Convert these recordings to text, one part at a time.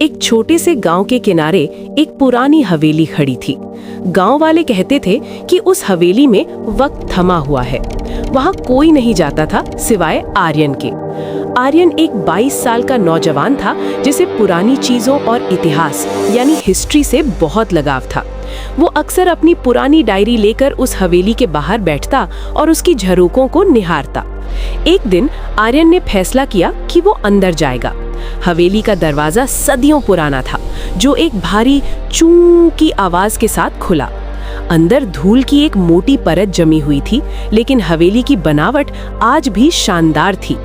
एक छोटे से गांव के किनारे एक पुरानी हवेली खड़ी थी। गांव वाले कहते थे कि उस हवेली में वक्त थमा हुआ है। वहां कोई नहीं जाता था सिवाय आर्यन के। आर्यन एक 22 साल का नौजवान था जिसे पुरानी चीजों और इतिहास यानी हिस्ट्री से बहुत लगाव था। वो अक्सर अपनी पुरानी डायरी लेकर उस हवेली के बाहर बैठता और उसकी झरोकों को निहारता। एक दिन आर्यन ने फैसला किया कि वो अंदर जाएगा। हवेली का दरवाजा सदियों पुराना था, जो एक भारी चूं की आवाज के साथ खुला। अंदर धूल की एक मोटी परत जमी हुई थी, लेकिन हवेली की बनावट आज भी शानदार थी।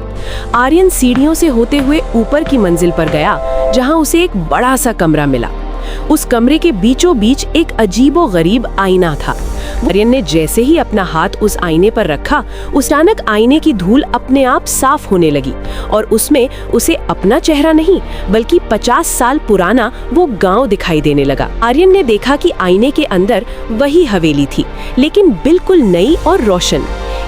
आर्यन सीढ़ियों से होते हुए ऊपर की मंजिल पर गया, जहां उसे एक बड़ा सा कमरा मिला। उस कमरे के बीचों बीच एक अजीबोगरीब आईना था। आर्यन ने जैसे ही अपना हाथ उस आईने पर रखा, अचानक आईने की धूल अपने आप साफ होने लगी और उसमें उसे अपना चेहरा नहीं बल्कि 50 साल पुराना वो गांव दिखाई देने लगा। आर्यन ने देखा कि आईने के अंदर वही हवेली थी, लेकिन बिल्कुल नई और रोशन।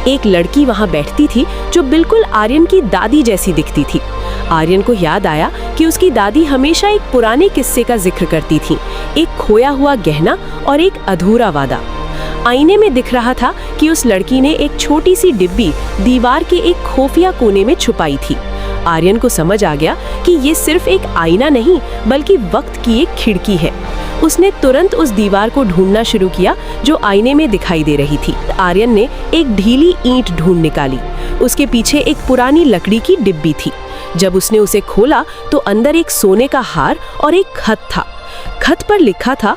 एक लड़की वहां बैठती थी जो बिल्कुल आर्यन की दादी जैसी दिखती थी। आर्यन को याद आया कि उसकी दादी हमेशा एक पुराने किस्से का जिक्र करती थी, एक खोया हुआ गहना और एक अधूरा वादा। आईने में दिख रहा था कि उस लड़की ने एक छोटी सी डिब्बी दीवार के एक खुफिया कोने में छुपाई थी। आर्यन को समझ आ गया कि ये सिर्फ एक आईना नहीं बल्कि वक्त की एक खिड़की है। उसने तुरंत उस दीवार को ढूंढना शुरू किया जो आईने में दिखाई दे रही थी। आर्यन ने एक ढीली ईंट ढूंढ निकाली। उसके पीछे एक पुरानी लकड़ी की डिब्बी थी। जब उसने उसे खोला तो अंदर एक सोने का हार और एक खत था। खत पर लिखा था,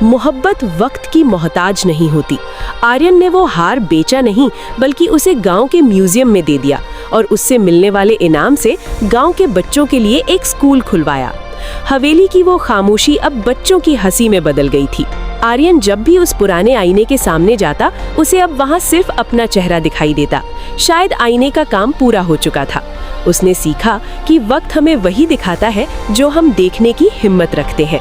मोहब्बत वक्त की मोहताज नहीं होती। आर्यन ने वो हार बेचा नहीं बल्कि उसे गांव के म्यूजियम में दे दिया और उससे मिलने वाले इनाम से गांव के बच्चों के लिए एक स्कूल खुलवाया। हवेली की वो खामोशी अब बच्चों की हंसी में बदल गई थी। आर्यन जब भी उस पुराने आईने के सामने जाता, उसे अब वहां सिर्फ अपना चेहरा दिखाई देता। शायद आईने का काम पूरा हो चुका था। उसने सीखा कि वक्त हमें वही दिखाता है जो हम देखने की हिम्मत रखते हैं।